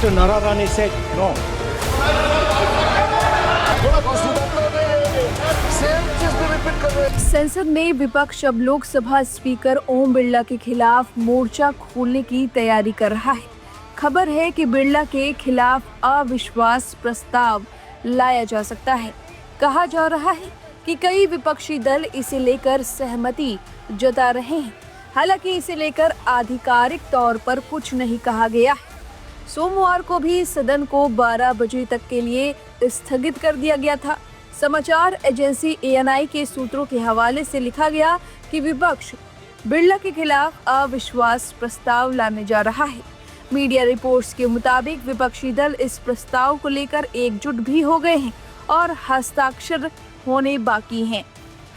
Dr. Nararani said no. संसद में विपक्ष अब लोकसभा स्पीकर ओम बिरला के खिलाफ मोर्चा खोलने की तैयारी कर रहा है। खबर है कि बिरला के खिलाफ अविश्वास प्रस्ताव लाया जा सकता है। कहा जा रहा है कि कई विपक्षी दल इसे लेकर सहमति जता रहे हैं। हालांकि इसे लेकर आधिकारिक तौर पर कुछ नहीं कहा गया है। सोमवार को भी सदन को 12 बजे तक के लिए स्थगित कर दिया गया था। समाचार एजेंसी ANI के सूत्रों के हवाले से लिखा गया कि विपक्ष बिरला के खिलाफ अविश्वास प्रस्ताव लाने जा रहा है। मीडिया रिपोर्ट्स के मुताबिक विपक्षी दल इस प्रस्ताव को लेकर एकजुट भी हो गए हैं और हस्ताक्षर होने बाकी हैं।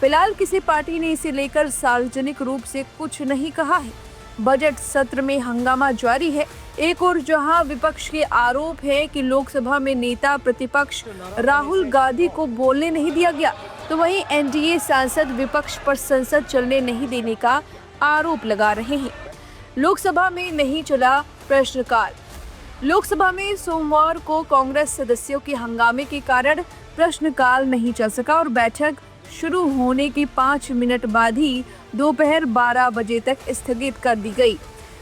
फिलहाल किसी पार्टी ने इसे लेकर सार्वजनिक रूप से कुछ नहीं कहा है। बजट सत्र में हंगामा जारी है। एक और जहां विपक्ष के आरोप है कि लोकसभा में नेता प्रतिपक्ष राहुल गांधी को बोलने नहीं दिया गया, तो वहीं NDA सांसद विपक्ष पर संसद चलने नहीं देने का आरोप लगा रहे हैं। लोकसभा में नहीं चला प्रश्नकाल। लोकसभा में सोमवार को कांग्रेस सदस्यों के हंगामे के कारण प्रश्नकाल नहीं चल सका और बैठक शुरू होने के 5 मिनट बाद ही दोपहर 12 बजे तक स्थगित कर दी गई।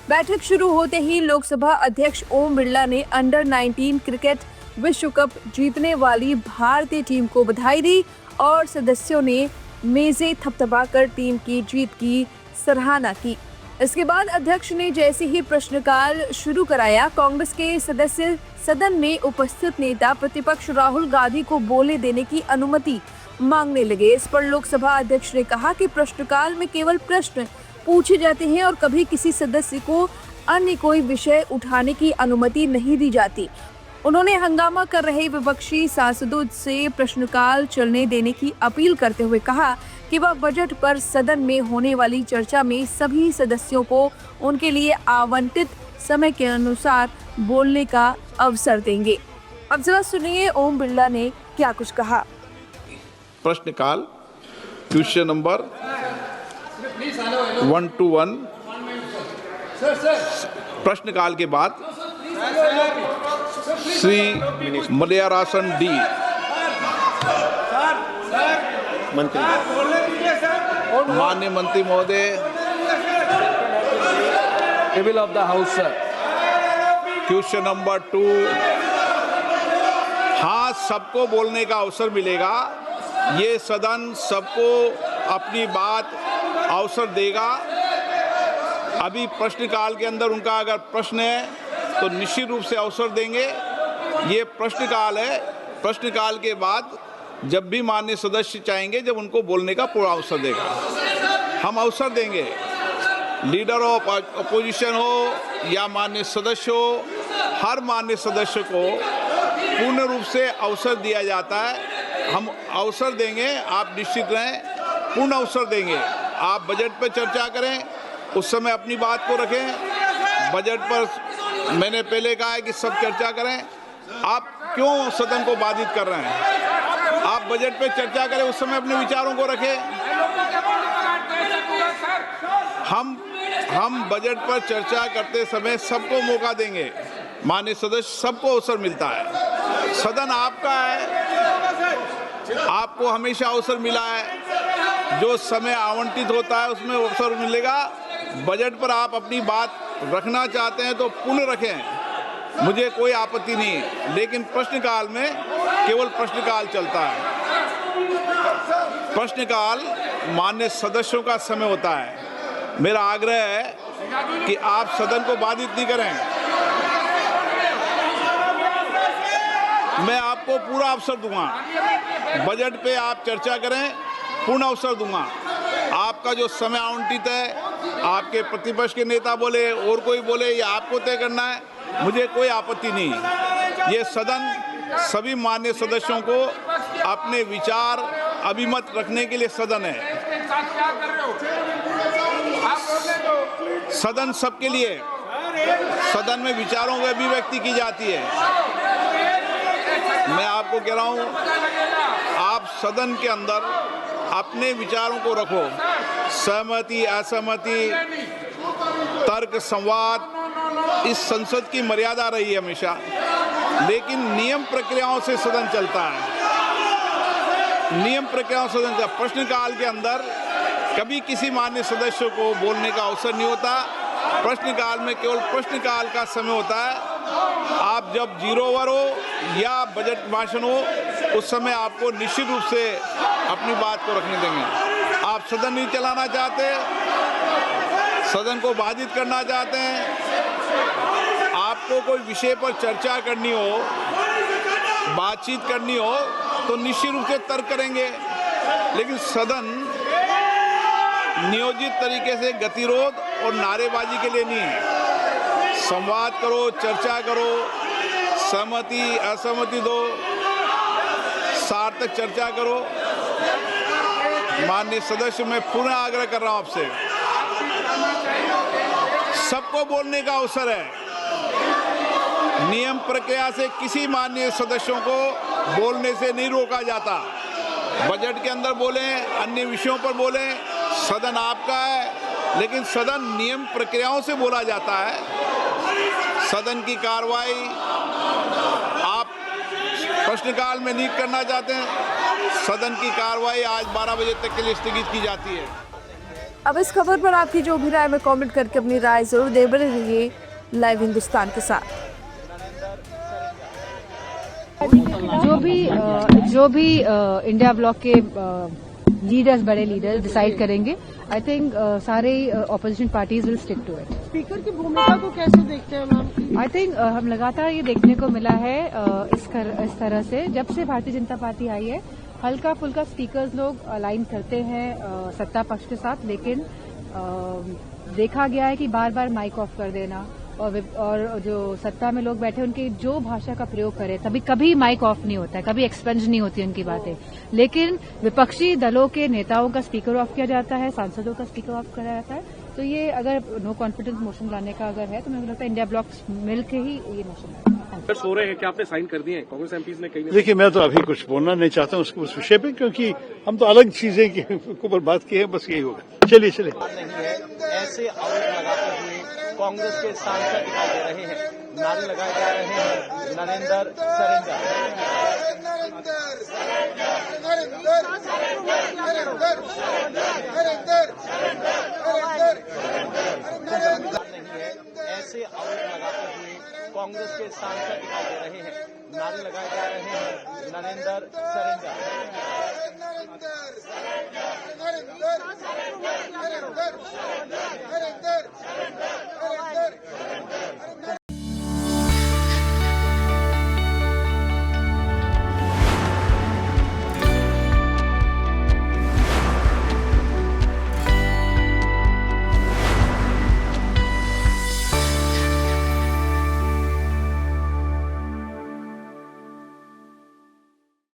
बैठक शुरू होते ही लोकसभा अध्यक्ष ओम बिरला ने अंडर-19 क्रिकेट विश्व कप जीतने वाली भारतीय टीम को बधाई दी और सदस्यों ने मेजें थपथपाकर टीम की जीत की सराहना की। इसके बाद अध्यक्ष ने जैसे ही प्रश्नकाल शुरू कराया, कांग्रेस के सदस्य सदन में उपस्थित नेता प्रतिपक्ष राहुल गांधी को बोलने देने की अनुमति मांगने लगे। इस पर लोकसभा अध्यक्ष ने कहा कि प्रश्नकाल में केवल प्रश्न पूछे जाते हैं और कभी किसी सदस्य को अन्य कोई विषय उठाने की अनुमति नहीं दी जाती। उन्होंने हंगामा कर रहे विपक्षी सांसदों से प्रश्नकाल चलने देने की अपील करते हुए कहा कि वह बजट पर सदन में होने वाली चर्चा में सभी सदस्यों को उनके लिए आवंटित समय के अनुसार बोलने का अवसर देंगे। अब जरा सुनिए ओम बिरला ने क्या कुछ कहा। प्रश्नकाल क्वेश्चन नंबर 1 to 1। प्रश्नकाल के बाद श्री मलयारासन D माननीय मंत्री महोदय, table of the house sir. Question number 2। हाँ, सबको बोलने का अवसर मिलेगा। ये सदन सबको अपनी बात अवसर देगा। अभी प्रश्नकाल के अंदर उनका अगर प्रश्न है तो निश्चित रूप से अवसर देंगे। ये प्रश्नकाल है। प्रश्नकाल के बाद जब भी माननीय सदस्य चाहेंगे, जब उनको बोलने का पूरा अवसर देगा, हम अवसर देंगे। लीडर ऑफ अपोजिशन हो या माननीय सदस्य हो, हर माननीय सदस्य को पूर्ण रूप से अवसर दिया जाता है। हम अवसर देंगे, आप निश्चित रहें, पूर्ण अवसर देंगे। आप बजट पर चर्चा करें, उस समय अपनी बात को रखें। बजट पर मैंने पहले कहा है कि सब चर्चा करें। आप क्यों सदन को बाधित कर रहे हैं? आप बजट पे चर्चा करें, उस समय अपने विचारों को रखें। हम बजट पर चर्चा करते समय सबको मौका देंगे। माननीय सदस्य, सबको अवसर मिलता है। सदन आपका है, आपको हमेशा अवसर मिला है। जो समय आवंटित होता है उसमें अवसर मिलेगा। बजट पर आप अपनी बात रखना चाहते हैं तो पूर्ण रखें, मुझे कोई आपत्ति नहीं है। लेकिन प्रश्नकाल में केवल प्रश्नकाल चलता है। प्रश्नकाल माननीय सदस्यों का समय होता है। मेरा आग्रह है कि आप सदन को बाधित नहीं करें। मैं आपको पूरा अवसर दूंगा। बजट पे आप चर्चा करें, पूर्ण अवसर दूंगा। आपका जो समय आवंटित है, आपके प्रतिपक्ष के नेता बोले और कोई बोले, ये आपको तय करना है, मुझे कोई आपत्ति नहीं। ये सदन सभी माननीय सदस्यों को अपने विचार अभिमत रखने के लिए सदन है। सदन सबके लिए, सदन में विचारों की अभिव्यक्ति की जाती है। मैं आपको कह रहा हूं, आप सदन के अंदर अपने विचारों को रखो। सहमति, असहमति, तर्क, संवाद, इस संसद की मर्यादा रही है हमेशा, लेकिन नियम प्रक्रियाओं से सदन चलता है। नियम प्रक्रियाओं से सदन चलता है। प्रश्नकाल के अंदर कभी किसी मान्य सदस्य को बोलने का अवसर नहीं होता। प्रश्नकाल में केवल प्रश्नकाल का समय होता है। आप जब 0 ओवर हो या बजट भाषण हो, उस समय आपको निश्चित रूप से अपनी बात को रखने देंगे। आप सदन नहीं चलाना चाहते, सदन को बाधित करना चाहते हैं, आपको कोई विषय पर चर्चा करनी हो, बातचीत करनी हो, तो निश्चित रूप से तर्क करेंगे। लेकिन सदन नियोजित तरीके से गतिरोध और नारेबाजी के लिए नहीं है। संवाद करो, चर्चा करो, सहमति असहमति दो, सार्थक चर्चा करो। माननीय सदस्य, मैं पुनः आग्रह कर रहा हूं आपसे, सबको बोलने का अवसर है। नियम प्रक्रिया से किसी माननीय सदस्यों को बोलने से नहीं रोका जाता। बजट के अंदर बोलें, अन्य विषयों पर बोलें, सदन आपका है, लेकिन सदन नियम प्रक्रियाओं से बोला जाता है। सदन की कार्रवाई आप प्रश्नकाल में नहीं करना चाहते हैं, सदन की कार्रवाई आज 12 बजे तक के लिए स्थगित की जाती है। अब इस खबर पर आपकी जो भी राय में कमेंट करके अपनी राय जरूर दे। बने रहिए लाइव हिंदुस्तान के साथ। जो भी इंडिया ब्लॉक के लीडर्स, बड़े लीडर्स डिसाइड करेंगे, आई थिंक सारे opposition parties will stick to it. Speaker की भूमिका को कैसे देखते हैं मैम? आई थिंक हम लगातार ये देखने को मिला है इस तरह से जब से भारतीय जनता पार्टी आई है, हल्का फुल्का स्पीकर्स लोग अलाइन करते हैं सत्ता पक्ष के साथ, लेकिन देखा गया है कि बार बार माइक ऑफ कर देना और जो सत्ता में लोग बैठे उनकी जो भाषा का प्रयोग करें, तभी कभी माइक ऑफ नहीं होता है, कभी एक्सपेंज नहीं होती उनकी बातें। लेकिन विपक्षी दलों के नेताओं का स्पीकर ऑफ किया जाता है, सांसदों का स्पीकर ऑफ किया जाता है। तो ये अगर नो कॉन्फिडेंस मोशन लाने का अगर है, तो मुझे लगता है इंडिया ब्लॉक मिल के ही ये मोशन है। सो रहे हैं कि आपने साइन कर दिए हैं, कांग्रेस एमपीज ने कहीं। देखिए, मैं तो अभी कुछ बोलना नहीं चाहता हूँ उस विषय पे, क्योंकि हम तो अलग चीजें के ऊपर बात की है। बस यही होगा। चलिए नहीं है, ऐसे आरोप लगाते हुए कांग्रेस के सांसद दिखाई दे रहे हैं, नारे लगाए जा रहे हैं, नरेंद्र सरेंडर। नहीं है, ऐसे आरोप लगाते हुए कांग्रेस के सांसद दिखाई दे रहे हैं, नारे लगाए जा रहे हैं, नरेंद्र सरेंडर।